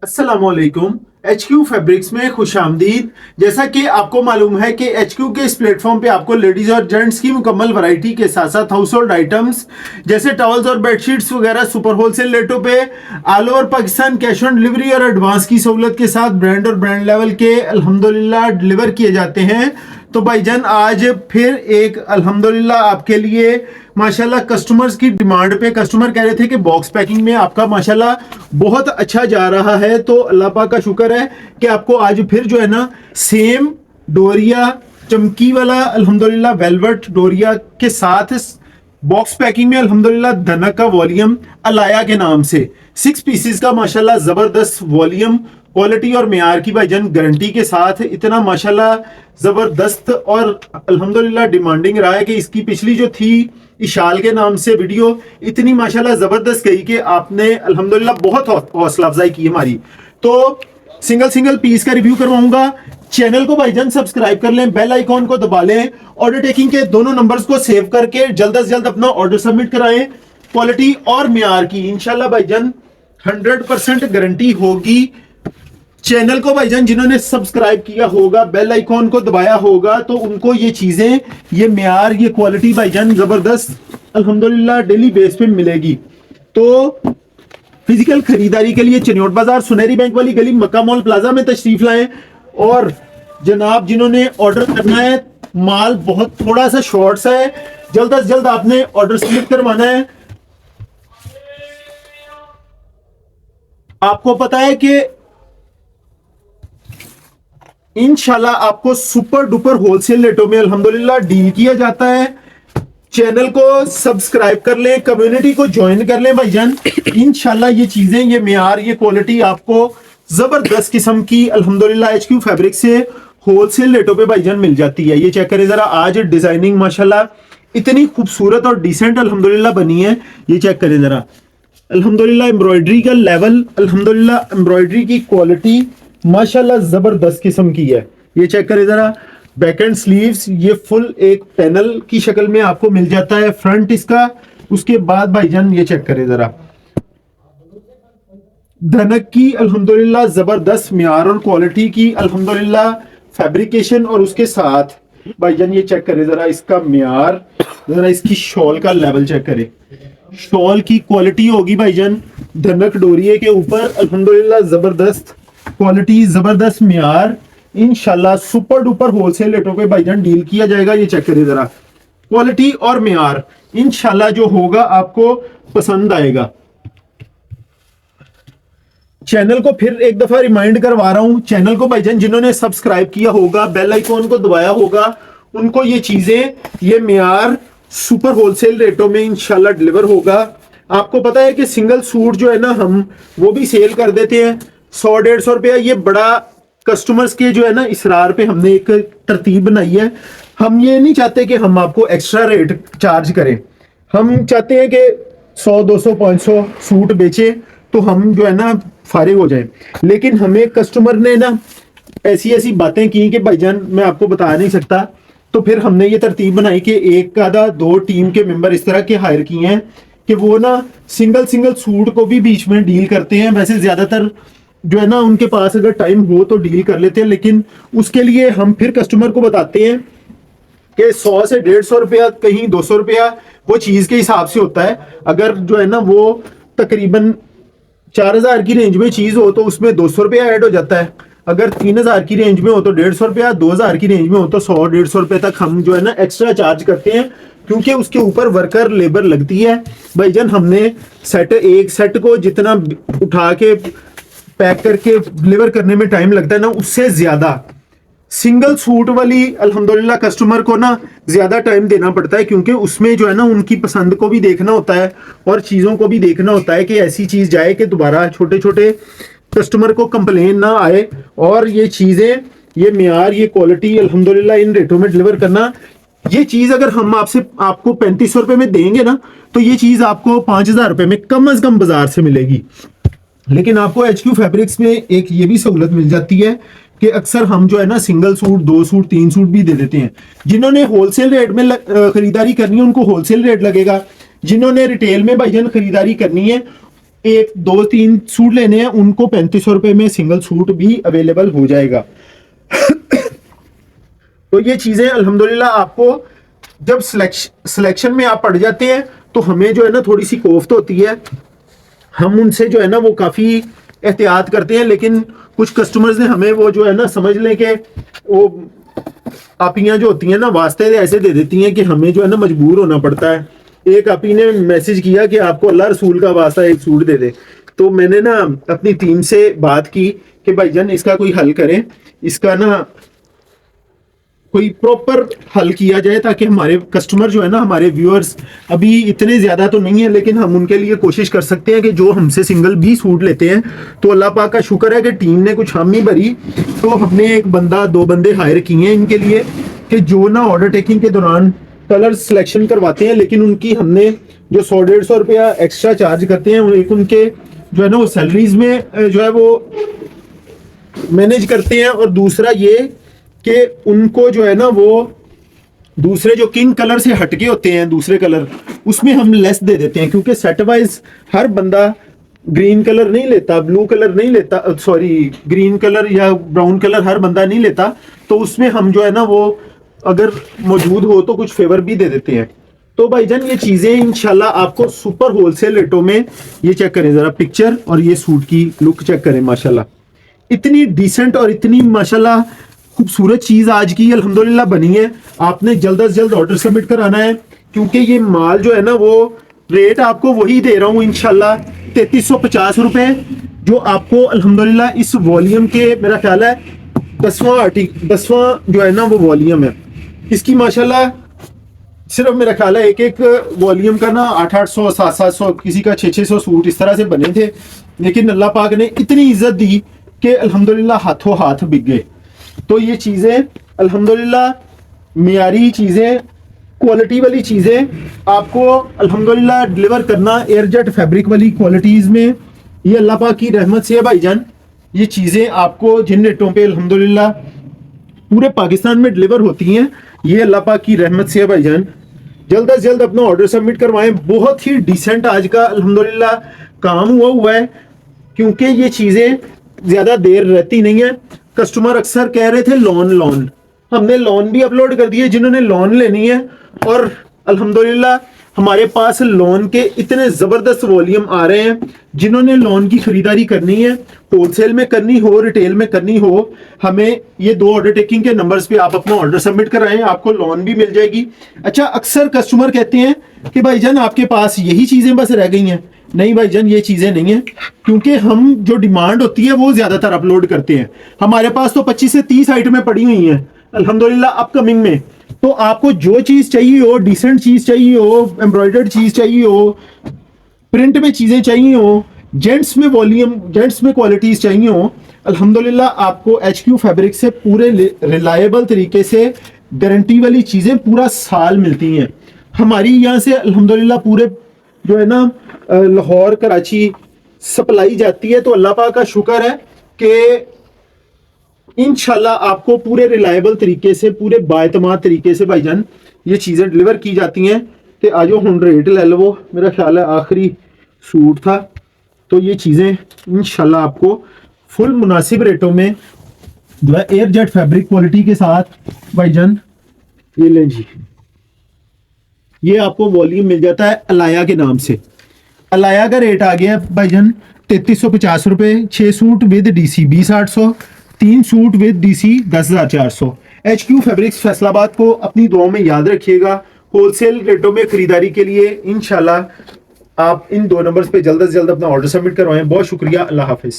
अस्सलामुअलैकुम। HQ fabrics में खुश आमदीद। जैसा कि आपको मालूम है कि HQ के इस प्लेटफॉर्म पे आपको लेडीज और जेंट्स की मुकम्मल वैरायटी के साथ साथ हाउस होल्ड आइटम्स जैसे टॉवल्स और बेडशीट्स वगैरह सुपर होलसेल रेटों पे all over Pakistan cash on delivery और एडवांस की सहूलत के साथ ब्रांड और ब्रांड लेवल के अल्हम्दुलिल्लाह डिलीवर किए जाते हैं। तो भाईजान आज फिर एक अल्हम्दुलिल्लाह आपके लिए माशाल्लाह कस्टमर्स की डिमांड पे कस्टमर कह रहे थे कि बॉक्स पैकिंग में आपका माशाल्लाह बहुत अच्छा जा रहा है, तो अल्लाह पाक का शुक्र है कि आपको आज फिर जो है ना सेम डोरिया चमकी वाला अल्हम्दुलिल्लाह वेलवेट डोरिया के साथ बॉक्स पैकिंग में अल्हम्दुलिल्लाह धनक का वॉल्यूम अलाया के नाम से 6 पीसेस का माशाल्लाह जबरदस्त वॉल्यूम क्वालिटी और मेयार की भाईजान गारंटी के साथ इतना माशाल्लाह जबरदस्त और अल्हम्दुलिल्लाह डिमांडिंग रहा है कि इसकी पिछली जो थी इशाल के नाम से वीडियो इतनी माशाल्लाह जबरदस्त गई कि आपने अल्हम्दुलिल्लाह बहुत हौसला अफजाई की हमारी। तो सिंगल सिंगल पीस का रिव्यू करवाऊंगा। चैनल को भाईजान सब्सक्राइब कर लें, बेल आइकॉन को दबा लें, ऑर्डर टेकिंग के दोनों नंबर्स को सेव करके जल्द से जल्द अपना ऑर्डर सबमिट कराएं। क्वालिटी और मेयार की इंशाल्लाह भाईजान 100% गारंटी होगी। चैनल को भाईजान जिन्होंने सब्सक्राइब किया होगा, बेल आइकॉन को दबाया होगा, तो उनको ये चीजें, ये मेयार, ये क्वालिटी भाईजान जबरदस्त अल्हम्दुलिल्लाह डेली बेस पे मिलेगी। तो फिजिकल खरीदारी के लिए चिन्योट बाजार सुनहरी बैंक वाली गली मक्का मॉल प्लाजा में तशरीफ लाएं। और जनाब जिन्होंने ऑर्डर करना है, माल बहुत थोड़ा सा शॉर्ट्स है, जल्द से जल्द आपने ऑर्डर सबमिट करवाना है। आपको पता है कि इंशाल्लाह आपको सुपर डुपर होलसेल रेटों में अल्हम्दुलिल्लाह डील किया जाता है। चैनल को सब्सक्राइब कर लें, कम्युनिटी को ज्वाइन कर लें भाईजान। इंशाल्लाह ये चीजें, ये मेयार, ये क्वालिटी आपको जबरदस्त किस्म की अल्हम्दुलिल्लाह HQ फैब्रिक से होलसेल रेटों पे भाईजान मिल जाती है। ये चेक करें जरा, आज डिजाइनिंग माशाल्लाह इतनी खूबसूरत और डिसेंट अल्हम्दुलिल्लाह बनी है। ये चेक करें जरा, अल्हम्दुलिल्लाह एम्ब्रॉयडरी का लेवल, अल्हम्दुलिल्लाह एम्ब्रॉयडरी की क्वालिटी माशाल्लाह जबरदस्त किस्म की है। ये चेक करें जरा, बैक एंड स्लीव्स ये फुल एक पैनल की शक्ल में आपको मिल जाता है, फ्रंट इसका। उसके बाद भाईजान ये चेक करें जरा, धनक की अल्हम्दुलिल्लाह जबरदस्त मेयार और क्वालिटी की अल्हम्दुलिल्लाह फैब्रिकेशन। और उसके साथ भाईजान ये चेक करें जरा, इसका मेयार, जरा इसकी शॉल का लेवल चेक करें। शॉल की क्वालिटी होगी भाईजान धनक डोरिये के ऊपर अल्हम्दुलिल्लाह जबरदस्त क्वालिटी, जबरदस्त मेयार। इंशाल्लाह सुपर डुपर होलसेल रेटों पे भाईजान डील किया जाएगा। ये चेक करिए जरा, क्वालिटी और मेयार इंशाल्लाह जो होगा आपको पसंद आएगा। चैनल को फिर एक दफा रिमाइंड करवा रहा हूं, चैनल को भाईजान जिन्होंने सब्सक्राइब किया होगा, बेल आइकॉन को दबाया होगा, उनको ये चीजें, ये मेयार सुपर होलसेल रेटों में इंशाल्लाह डिलीवर होगा। आपको पता है कि सिंगल सूट जो है ना, हम वो भी सेल कर देते हैं 100-150 रुपया। ये बड़ा कस्टमर्स के जो है ना इसरार पे हमने एक तरतीब बनाई है। हम ये नहीं चाहते कि हम आपको एक्स्ट्रा रेट चार्ज करें, हम चाहते हैं कि 100, 200, 500 सूट बेचे तो हम जो है ना फारिग हो जाए। लेकिन हमें कस्टमर ने ना ऐसी ऐसी बातें की कि भाईजान मैं आपको बता नहीं सकता। तो फिर हमने ये तरतीब बनाई कि एक आधा 2 टीम के मेंबर इस तरह के हायर किए हैं कि वो ना सिंगल सिंगल सूट को भी बीच में डील करते हैं। वैसे ज्यादातर जो है ना उनके पास अगर टाइम हो तो डील कर लेते हैं, लेकिन उसके लिए हम फिर कस्टमर को बताते हैं कि 100 से 150 रुपया, कहीं 200 रुपया, वो चीज के हिसाब से होता है। अगर जो है ना वो तकरीबन 4000 की रेंज में चीज हो तो उसमें 200 रुपया ऐड हो जाता है। अगर 3000 की रेंज में हो तो 150 रुपया, 2000 की रेंज में हो तो 100-150 रुपये तक हम जो है ना एक्स्ट्रा चार्ज करते हैं, क्योंकि उसके ऊपर वर्कर लेबर लगती है। भाईजान हमने एक सेट को जितना उठा के पैक करके डिलीवर करने में टाइम लगता है ना, उससे ज्यादा सिंगल सूट वाली अल्हम्दुलिल्लाह कस्टमर को ना ज्यादा टाइम देना पड़ता है, क्योंकि उसमें जो है ना उनकी पसंद को भी देखना होता है और चीजों को भी देखना होता है कि ऐसी चीज जाए कि दोबारा छोटे छोटे कस्टमर को कंप्लेन ना आए। और ये चीजें, ये मेयार, ये क्वालिटी अल्हम्दुलिल्लाह इन रेटों में डिलीवर करना, ये चीज अगर हम आपको 3500 रुपए में देंगे ना, तो ये चीज आपको 5000 रुपए में कम से कम बाजार से मिलेगी। लेकिन आपको HQ फैब्रिक्स में एक ये भी सहूलत मिल जाती है कि अक्सर हम जो है ना सिंगल सूट, 2 सूट, 3 सूट भी दे देते हैं। जिन्होंने होलसेल रेट में खरीदारी करनी है उनको होलसेल रेट लगेगा, जिन्होंने रिटेल में भाईजान खरीदारी करनी है एक दो तीन सूट लेने हैं उनको 3500 रुपए में सिंगल सूट भी अवेलेबल हो जाएगा। तो ये चीजें अल्हम्दुलिल्लाह आपको जब सिलेक्शन में आप पड़ जाते हैं तो हमें जो है ना थोड़ी सी कोफ्त होती है, हम उनसे जो है ना वो काफी एहतियात करते हैं, लेकिन कुछ कस्टमर्स ने हमें वो जो है ना समझ लें कि वो आपियां जो होती हैं ना वास्ते ऐसे दे देती हैं कि हमें जो है ना मजबूर होना पड़ता है। एक आपी ने मैसेज किया कि आपको अल्लाह रसूल का वास्ता एक सूट दे दे, तो मैंने ना अपनी टीम से बात की कि भाईजान इसका कोई हल करें, इसका ना कोई प्रॉपर हल किया जाए ताकि हमारे कस्टमर जो है ना, हमारे व्यूअर्स अभी इतने ज़्यादा तो नहीं है, लेकिन हम उनके लिए कोशिश कर सकते हैं कि जो हमसे सिंगल भी सूट लेते हैं तो अल्लाह पाक का शुक्र है कि टीम ने कुछ हामी भरी, तो हमने एक बंदा दो बंदे हायर किए हैं इनके लिए कि जो ना ऑर्डर टेकिंग के दौरान कलर सिलेक्शन करवाते हैं, लेकिन उनकी हमने जो 100-150 रुपया एक्स्ट्रा चार्ज करते हैं, एक उनके जो है ना वो सैलरीज में जो है वो मैनेज करते हैं, और दूसरा ये कि उनको जो है ना वो दूसरे जो किंग कलर से हटके होते हैं दूसरे कलर, उसमें हम लेस दे देते हैं, क्योंकि सेट वाइज हर बंदा ग्रीन कलर नहीं लेता, ब्लू कलर नहीं लेता, सॉरी ग्रीन कलर या ब्राउन कलर हर बंदा नहीं लेता, तो उसमें हम जो है ना वो अगर मौजूद हो तो कुछ फेवर भी दे देते हैं। तो भाईजान ये चीजें इंशाल्लाह आपको सुपर होलसेल रेटों में, ये चेक करें जरा पिक्चर और ये सूट की लुक चेक करें, माशाल्लाह इतनी डिसेंट और इतनी माशाल्लाह खूबसूरत चीज आज की अल्हम्दुलिल्लाह बनी है। आपने जल्द से जल्द ऑर्डर सबमिट कराना है, क्योंकि ये माल जो है ना वो रेट आपको वही दे रहा हूँ इंशाल्लाह 3350 रुपए, जो आपको अल्हम्दुलिल्लाह इस वॉल्यूम के मेरा ख्याल है 10वां जो है ना वो वॉल्यूम है इसकी, माशाल्लाह सिर्फ मेरा ख्याल है एक एक वॉल्यूम का ना 800-800 700-700 किसी का 600-600 सूट इस तरह से बने थे, लेकिन अल्लाह पाक ने इतनी इज्जत दी कि अल्हम्दुलिल्लाह हाथों हाथ बिक गए। तो ये चीज़ें अल्हम्दुलिल्लाह मियारी चीज़ें, क्वालिटी वाली चीज़ें आपको अल्हम्दुलिल्लाह डिलीवर करना एयरजेट फैब्रिक वाली क्वालिटीज़ में, ये अल्लाह पाक की रहमत से है भाईजान। ये चीज़ें आपको जिन रेटों पे अल्हम्दुलिल्लाह पूरे पाकिस्तान में डिलीवर होती हैं, ये अल्लाह पाक की रहमत से है भाईजान। जल्द से जल्द अपना ऑर्डर सबमिट करवाएं। बहुत ही डिसेंट आज का अल्हम्दुलिल्लाह काम हुआ है, क्योंकि ये चीज़ें ज़्यादा देर रहती नहीं है। कस्टमर अक्सर कह रहे थे लोन, हमने लोन भी अपलोड कर दिए जिन्होंने लोन लेनी है, और अल्हम्दुलिल्लाह हमारे पास लोन के इतने ज़बरदस्त वॉल्यूम आ रहे हैं। जिन्होंने लोन की खरीदारी करनी है, होलसेल में करनी हो, रिटेल में करनी हो, हमें ये दो ऑर्डर टेकिंग के नंबर्स पे आप अपना ऑर्डर सबमिट कराएं, आपको लोन भी मिल जाएगी। अच्छा, अक्सर कस्टमर कहते हैं कि भाईजान आपके पास यही चीज़ें बस रह गई हैं। नहीं भाईजान, ये चीज़ें नहीं है, क्योंकि हम जो डिमांड होती है वो ज़्यादातर अपलोड करते हैं। हमारे पास तो 25 से 30 आइटमें पड़ी हुई हैं अल्हम्दुलिल्लाह अपकमिंग में। तो आपको जो चीज़ चाहिए हो, डिसेंट चीज़ चाहिए हो, एम्ब्रॉयडर्ड चीज़ चाहिए हो, प्रिंट में चीज़ें चाहिए हो, जेंट्स में वॉल्यूम, जेंट्स में क्वालिटीज़ चाहिए हो, अल्हम्दुलिल्लाह आपको HQ फैब्रिक से पूरे रिलायबल तरीके से गारंटी वाली चीज़ें पूरा साल मिलती हैं। हमारी यहाँ से अल्हम्दुलिल्लाह पूरे जो है ना लाहौर कराची सप्लाई जाती है। तो अल्लाह पाक का शुक्र है कि इंशाल्लाह आपको पूरे रिलायबल तरीके से, पूरे बाएतमाद तरीके से भाईजान ये चीज़ें डिलीवर की जाती हैं। कि आज हम रेट ले लो, मेरा ख्याल है आखिरी सूट था। तो ये चीज़ें इंशाल्लाह आपको फुल मुनासिब रेटों में जो है एयरजेट फैब्रिक क्वालिटी के साथ भाईजान, ये लें जी, ये आपको वॉल्यूम मिल जाता है अलाया के नाम से। अलाया का रेट आ गया भाईजान 3350 रुपये, 6 suit with DC 20,800, 3 suit with DC 10,400। HQ fabrics Faisalabad को अपनी दुआओं में याद रखिएगा। होलसेल रेटों में खरीदारी के लिए इंशाल्लाह आप इन 2 नंबर्स पे जल्द से जल्द अपना ऑर्डर सबमिट करवाएं। बहुत शुक्रिया, अल्लाह हाफिज़।